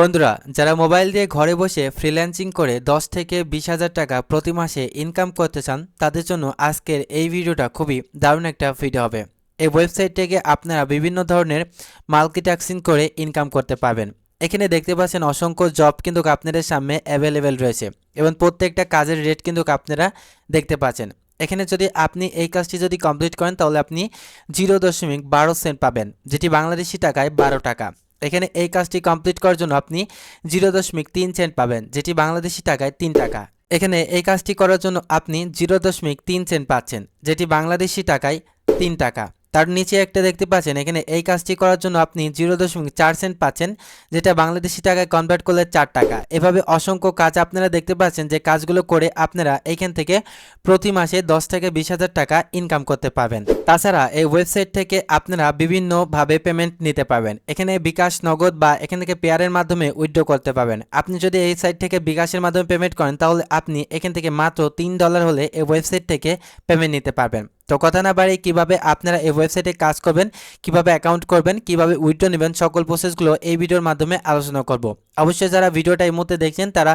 বন্ধুরা যারা মোবাইল দিয়ে ঘরে বসে ফ্রিল্যান্সিং করে 10 থেকে 20,000 টাকা প্রতি মাসে ইনকাম করতে চান তাদের জন্য আজকের এই ভিডিওটা খুবই দারুণ একটা ভিডিও হবে। এই ওয়েবসাইট থেকে আপনারা বিভিন্ন ধরনের মাল্টিটাস্কিং করে ইনকাম করতে পারবেন। এখানে দেখতে পাচ্ছেন অসংখ্য জব কিন্তু আপনাদের সামনে অ্যাভেলেবেল রয়েছে এবং প্রত্যেকটা কাজের রেট কিন্তু আপনারা দেখতে পাচ্ছেন। এখানে যদি আপনি এই কাজটি যদি কমপ্লিট করেন তাহলে আপনি 0.12 সেন্ট পাবেন, যেটি বাংলাদেশি টাকায় 12 টাকা। এখানে এই কাজটি কমপ্লিট করার জন্য আপনি 0.3 সেন্ট পাবেন, যেটি বাংলাদেশি টাকায় 3 টাকা। এখানে এই কাজটি করার জন্য আপনি 0.3 সেন্ট পাচ্ছেন, যেটি বাংলাদেশি টাকায় 3 টাকা। তার নিচে একটা দেখতে পাচ্ছেন এখানে এই কাজটি করার জন্য আপনি 0.4 সেন্ট পাচ্ছেন, যেটা বাংলাদেশি টাকায় কনভার্ট করলে 4 টাকা। এভাবে অসংখ্য কাজ আপনারা দেখতে পাচ্ছেন যে কাজগুলো করে আপনারা এইখান থেকে প্রতি মাসে 10 থেকে 20,000 টাকা ইনকাম করতে পারবেন। তাছাড়া এই ওয়েবসাইট থেকে আপনারা বিভিন্নভাবে পেমেন্ট নিতে পারবেন। এখানে বিকাশ, নগদ বা এখান থেকে পেয়ারের মাধ্যমে উইথড্র করতে পারবেন। আপনি যদি এই সাইট থেকে বিকাশের মাধ্যমে পেমেন্ট করেন তাহলে আপনি এখান থেকে মাত্র $3 হলে এই ওয়েবসাইট থেকে পেমেন্ট নিতে পারবেন। তো কথা না বাড়িয়ে কিভাবে আপনারা এই ওয়েবসাইটে কাজ করবেন, কিভাবে অ্যাকাউন্ট করবেন, কিভাবে উইথড্র নেবেন, সকল প্রসেসগুলো এই ভিডিওর মাধ্যমে আলোচনা করব। অবশ্যই যারা ভিডিওটা এই মুহূর্তে দেখছেন তারা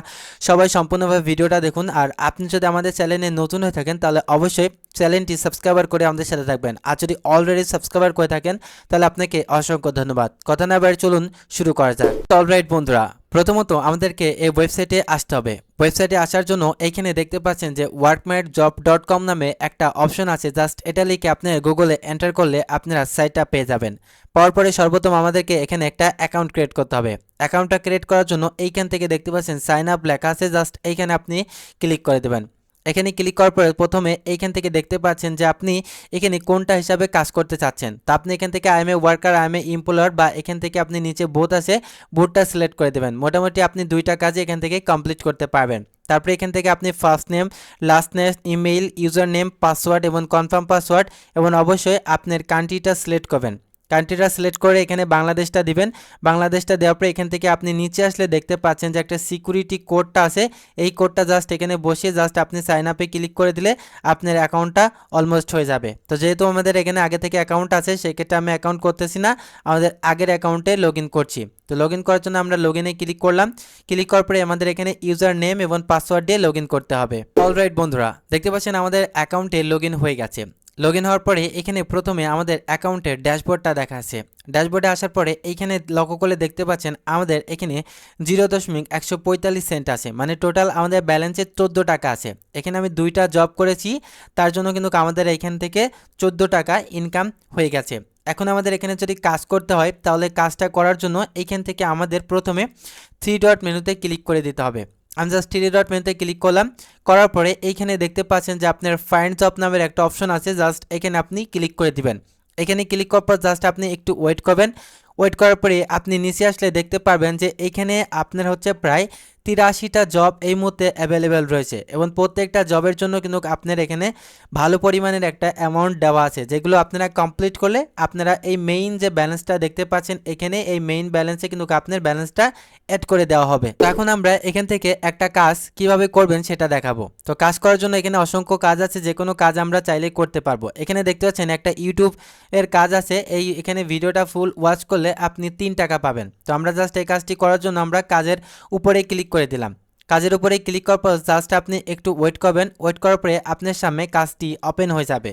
সবাই সম্পূর্ণভাবে ভিডিওটা দেখুন। আর আপনি যদি আমাদের চ্যানেলে নতুন হয়ে থাকেন তাহলে অবশ্যই চ্যানেলটি সাবস্ক্রাইবার করে আমাদের সাথে থাকবেন। আর যদি অলরেডি সাবস্ক্রাইবার করে থাকেন তাহলে আপনাকে অসংখ্য ধন্যবাদ। কথা না বাড়িয়ে চলুন শুরু করা যাক। অলরাইট বন্ধুরা, প্রথমত আমাদেরকে এই ওয়েবসাইটে আসতে হবে। ওয়েবসাইটে আসার জন্য এইখানে দেখতে পাচ্ছেন যে workmatjob.com নামে একটা অপশন আছে। জাস্ট এটা লিখে আপনি গুগলে এন্টার করলে আপনারা সাইটটা পেয়ে যাবেন। পাওয়ার পরে সর্বপ্রথম আমাদেরকে এখানে একটা অ্যাকাউন্ট ক্রিয়েট করতে হবে। অ্যাকাউন্টটা ক্রিয়েট করার জন্য এইখান থেকে দেখতে পাচ্ছেন সাইন আপ লেখা আছে, জাস্ট এইখানে আপনি ক্লিক করে দেবেন। এখানে ক্লিক করার পরে প্রথমে এইখান থেকে দেখতে পাচ্ছেন যে আপনি এখানে কোনটা হিসাবে কাজ করতে চাচ্ছেন। তো আপনি এখান থেকে I M A worker, I M A employer বা এখান থেকে আপনি নিচে বোথ আছে, বোথটা সিলেক্ট করে দেবেন। মোটামুটি আপনি দুইটা কাজে এখান থেকে কমপ্লিট করতে পারবেন। তারপরে এখান থেকে আপনি first name, last name, email, user name, password এবং কনফার্ম পাসওয়ার্ড এবং অবশ্যই আপনার কান্ট্রিটা সিলেক্ট করবেন। কান্ট্রিটা সিলেক্ট করে এখানে বাংলাদেশটা দিবেন। বাংলাদেশটা দেওয়ার পরে এখান থেকে আপনি নিচে আসলে দেখতে পাচ্ছেন যে একটা সিকিউরিটি কোডটা আছে। এই কোডটা জাস্ট এখানে বসিয়ে জাস্ট আপনি সাইন আপে ক্লিক করে দিলে আপনার অ্যাকাউন্টটা অলমোস্ট হয়ে যাবে। তো যেহেতু আমাদের এখানে আগে থেকে অ্যাকাউন্ট আছে সেক্ষেত্রে আমি অ্যাকাউন্ট করতেছি না, আমাদের আগের অ্যাকাউন্টে লগ ইন করছি। তো লগ ইন করার জন্য আমরা লগ ইনে ক্লিক করলাম। ক্লিক করার পরে আমাদের এখানে ইউজার নেম এবং পাসওয়ার্ড দিয়ে লগ ইন করতে হবে। অলরাইট বন্ধুরা, দেখতে পাচ্ছেন আমাদের অ্যাকাউন্টে লগ ইন হয়ে গেছে। লগ ইন হওয়ার পরে এখানে প্রথমে আমাদের অ্যাকাউন্টের ড্যাশবোর্ডটা দেখা আছে। ড্যাশবোর্ডে আসার পরে এইখানে লক্ষ্য করলে দেখতে পাচ্ছেন আমাদের এখানে 0.145 সেন্ট আছে, মানে টোটাল আমাদের ব্যালেন্সে 14 টাকা আছে। এখানে আমি দুইটা জব করেছি, তার জন্য কিন্তু আমাদের এখান থেকে 14 টাকা ইনকাম হয়ে গেছে। এখন আমাদের এখানে যদি কাজ করতে হয় তাহলে কাজটা করার জন্য এইখান থেকে আমাদের প্রথমে 3 ডট মেনুতে ক্লিক করে দিতে হবে। আমি জাস্ট 3 ডট মেনুতে ক্লিক করলাম। করার পরে এইখানে দেখতে পাচ্ছেন যে আপনার ফাইন্ড জব নামের একটা অপশন আছে, জাস্ট এখানে আপনি ক্লিক করে দিবেন। এখানে ক্লিক করার পর জাস্ট আপনি একটু ওয়েট করবেন। ওয়েট করার পরে আপনি নিচে আসলে দেখতে পারবেন যে এইখানে আপনার হচ্ছে প্রায় 83টা জব এই মুহূর্তে অ্যাভেলেবেল রয়েছে এবং প্রত্যেকটা জবের জন্য কিন্তু আপনার এখানে ভালো পরিমাণের একটা অ্যামাউন্ট দেওয়া আছে, যেগুলো আপনারা কমপ্লিট করলে আপনারা এই মেইন যে ব্যালেন্সটা দেখতে পাচ্ছেন এখানে এই মেইন ব্যালেন্সে কিন্তু আপনার ব্যালেন্সটা অ্যাড করে দেওয়া হবে। তো এখন আমরা এখান থেকে একটা কাজ কিভাবে করবেন সেটা দেখাবো। তো কাজ করার জন্য এখানে অসংখ্য কাজ আছে, যে কোনো কাজ আমরা চাইলে করতে পারবো। এখানে দেখতে পাচ্ছেন একটা ইউটিউব এর কাজ আছে, এই এখানে ভিডিওটা ফুল ওয়াচ করলে আপনি 3 টাকা পাবেন। তো আমরা জাস্ট এই কাজটি করার জন্য আমরা কাজের উপরে ক্লিক করে দিলাম। কাজের উপরে ক্লিক করার পর জাস্ট আপনি একটু ওয়েট করবেন। ওয়েট করার পরে আপনার সামনে কাজটি ওপেন হয়ে যাবে।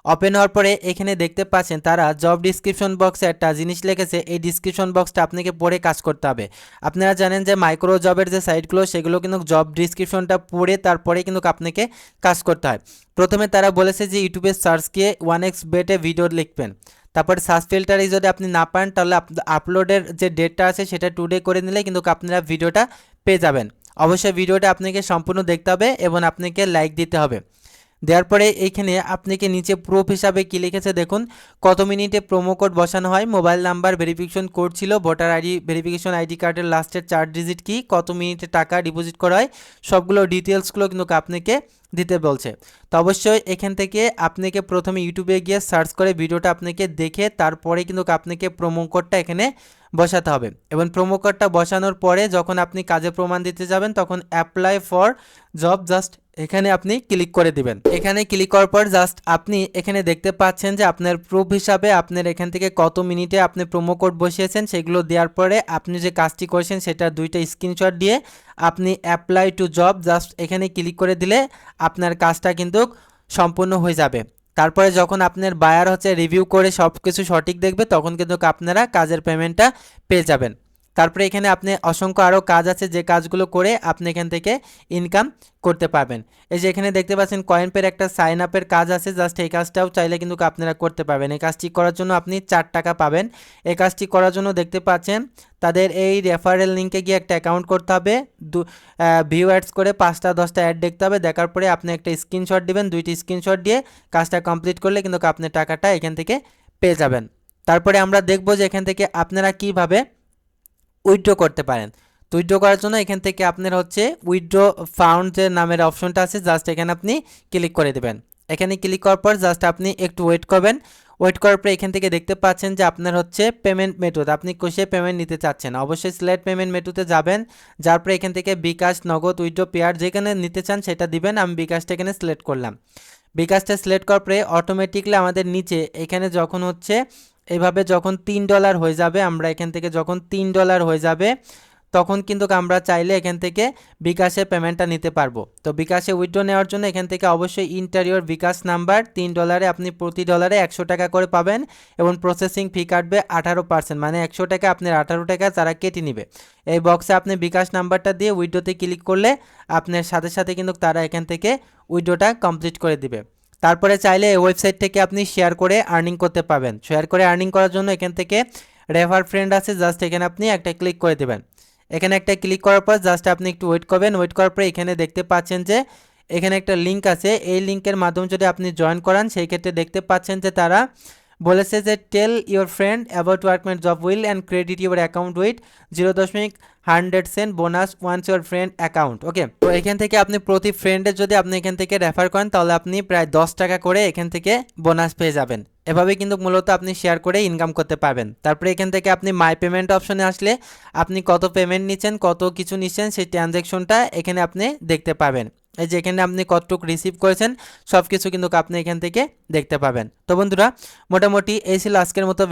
ওপেন হওয়ার পরে এখানে দেখতে পাচ্ছেন তারা জব ডিসক্রিপশন বক্সে একটা জিনিস লিখেছে, এই ডিসক্রিপশন বক্সটা আপনাকে পড়ে কাজ করতে হবে। আপনারা জানেন যে মাইক্রো জবের যে সাইটগুলো সেগুলো কিন্তু জব ডিসক্রিপশনটা পড়ে তারপরে কিন্তু আপনাকে কাজ করতে হয়। প্রথমে তারা বলেছে যে ইউটিউবে সার্চ দিয়ে 1x বেটে ভিডিও লিখবেন। তারপরে সার্চ ফিল্টারে যদি আপনি না পান তাহলে আপলোডের যে ডেটটা আছে সেটা টুডে করে নিলে কিন্তু আপনারা ভিডিওটা পেয়ে যাবেন। অবশ্যই ভিডিওটা আপনাকে সম্পূর্ণ দেখতে হবে এবং আপনাকে লাইক দিতে হবে। দেওয়ার পরে এইখানে আপনাকে নিচে প্রুফ হিসাবে কি লিখেছে দেখুন, কত মিনিটে প্রোমো কোড বসানো হয়, মোবাইল নাম্বার ভেরিফিকেশন কোড ছিল, ভোটার আইডি ভেরিফিকেশন আইডি কার্ডের লাস্টের 4 ডিজিট কি, কত মিনিটে টাকা ডিপোজিট করা হয়, সবগুলো ডিটেলসগুলো কিন্তু আপনাকে দিতে বলছে। তো অবশ্যই এখান থেকে আপনাকে প্রথমে ইউটিউবে গিয়ে সার্চ করে ভিডিওটা আপনাকে দেখে তারপরে কিন্তু আপনাকে প্রোমো কোডটা এখানে বসাতে হবে এবং প্রোমো কোডটা বসানোর পরে যখন আপনি কাজে প্রমাণ দিতে যাবেন তখন অ্যাপ্লাই ফর জব জাস্ট এখানে আপনি ক্লিক করে দিবেন। এখানে ক্লিক করার পর জাস্ট আপনি এখানে দেখতে পাচ্ছেন যে আপনার প্রুফ হিসাবে আপনার এখান থেকে কত মিনিটে আপনি প্রোমো কোড বসিয়েছেন সেগুলো দেওয়ার পরে আপনি যে কাজটি করেছেন সেটা 2টা স্ক্রিনশট দিয়ে আপনি অ্যাপ্লাই টু জব জাস্ট এখানে ক্লিক করে দিলে আপনার কাজটা কিন্তু সম্পূর্ণ হয়ে যাবে। তারপরে যখন আপনার বায়ার হচ্ছে রিভিউ করে সব কিছু সঠিক দেখবে তখন কিন্তু আপনারা কাজের পেমেন্টটা পেয়ে যাবেন। তারপরে এখানে আপনি অসংখ্য আরও কাজ আছে যে কাজগুলো করে আপনি এখান থেকে ইনকাম করতে পারবেন। এই যে এখানে দেখতে পাচ্ছেন কয়েন পের একটা সাইন আপের কাজ আছে, জাস্ট এই কাজটাও চাইলে কিন্তু আপনারা করতে পারবেন। এই কাজটি করার জন্য আপনি 4 টাকা পাবেন। এই কাজটি করার জন্য দেখতে পাচ্ছেন তাদের এই রেফারেল লিঙ্কে গিয়ে একটা অ্যাকাউন্ট করতে হবে, ভিউ অ্যাডস করে 5টা 10টা অ্যাড দেখতে হবে, দেখার পরে আপনি একটা স্ক্রিনশট দিবেন, 2টি স্ক্রিনশট দিয়ে কাজটা কমপ্লিট করলে কিন্তু আপনি টাকাটা এখান থেকে পেয়ে যাবেন। তারপরে আমরা দেখব যে এখান থেকে আপনারা কিভাবে উইথড্র করতে পারেন। তো উইথড্র করার জন্য এখান থেকে আপনার হচ্ছে উইথড্র ফাউন্ড যে নামের অপশনটা আছে জাস্ট এখানে আপনি ক্লিক করে দেবেন। এখানে ক্লিক করার পর জাস্ট আপনি একটু ওয়েট করবেন। ওয়েট করার পর এখান থেকে দেখতে পাচ্ছেন যে আপনার হচ্ছে পেমেন্ট মেথড, আপনি কোষে পেমেন্ট নিতে চাচ্ছেন, অবশ্যই সিলেক্ট পেমেন্ট মেথডে যাবেন। যার পরে এখান থেকে বিকাশ, নগদ, উইথড্র, পেয়ার যেখানে নিতে চান সেটা দিবেন। আমি বিকাশটা এখানে সিলেক্ট করলাম। বিকাশটা সিলেক্ট করার পরে অটোমেটিকলি আমাদের নিচে এখানে যখন হচ্ছে এভাবে যখন $3 হয়ে যাবে, আমরা এখান থেকে যখন $3 হয়ে যাবে তখন কিন্তু আমরা চাইলে এখান থেকে বিকাশে পেমেন্টটা নিতে পারবো। তো বিকাশে উইথড্র নেওয়ার জন্য এখান থেকে অবশ্যই ইন্টারিয়র বিকাশ নাম্বার $3 আপনি প্রতি ডলারে 100 টাকা করে পাবেন এবং প্রসেসিং ফি কাটবে 18%, মানে 100 টাকা আপনার 18 টাকা তারা কেটে নেবে। এই বক্সে আপনি বিকাশ নাম্বারটা দিয়ে উইথড্রতে ক্লিক করলে আপনার সাথে সাথে কিন্তু তারা এখান থেকে উইথড্রটা কমপ্লিট করে দিবে। তারপরে চাইলে এই ওয়েবসাইট থেকে আপনি শেয়ার করে আর্নিং করতে পারবেন। শেয়ার করে আর্নিং করার জন্য এখান থেকে রেফার ফ্রেন্ড আছে, জাস্ট এখানে আপনি একটা ক্লিক করে দেবেন। এখানে একটা ক্লিক করার পর জাস্ট আপনি একটু ওয়েট করবেন। ওয়েট করার পরে এখানে দেখতে পাচ্ছেন যে এখানে একটা লিঙ্ক আছে, এই লিঙ্কের মাধ্যমে যদি আপনি জয়েন করান সেই ক্ষেত্রে দেখতে পাচ্ছেন যে তারা বলেছে যে tell your friend about Workman job will and credit your account with 0.100 bonus once your friend account. Okay, তো এখান থেকে আপনি প্রতি ফ্রেন্ডের যদি আপনি এখান থেকে রেফার করেন তাহলে আপনি প্রায় 10 টাকা করে এখান থেকে বোনাস পেয়ে যাবেন। এভাবে কিন্তু মূলত আপনি শেয়ার করে ইনকাম করতে পারবেন। তারপরে এখান থেকে আপনি মাই পেমেন্ট অপশনে আসলে আপনি কত পেমেন্ট নিচ্ছেন, কত কিছু নিচ্ছেন সেই ট্রানজ্যাকশনটা এখানে আপনি দেখতে পাবেন। এই যে এখানে আপনি কতটুকু রিসিভ করেছেন সব কিছু কিন্তু আপনি এখান থেকে দেখতে পাবেন। তো বন্ধুরা, মোটামুটি এই ছিল আজকের মতো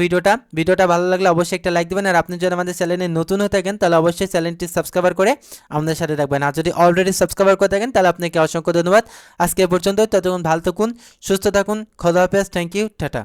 ভিডিওটা ভালো লাগলে অবশ্যই একটা লাইক দেবেন। আর আপনি যদি আমাদের চ্যানেলে নতুন হয়ে থাকেন তাহলে অবশ্যই চ্যানেলটি সাবস্ক্রাইব করে আমাদের সাথে থাকবেন। আর যদি অলরেডি সাবস্ক্রাইব করে থাকেন তাহলে আপনাকে অসংখ্য ধন্যবাদ। আজকে পর্যন্ত, ততক্ষণ ভালো থাকুন, সুস্থ থাকুন, খোদা হাফেজ, থ্যাংক ইউ, টাটা।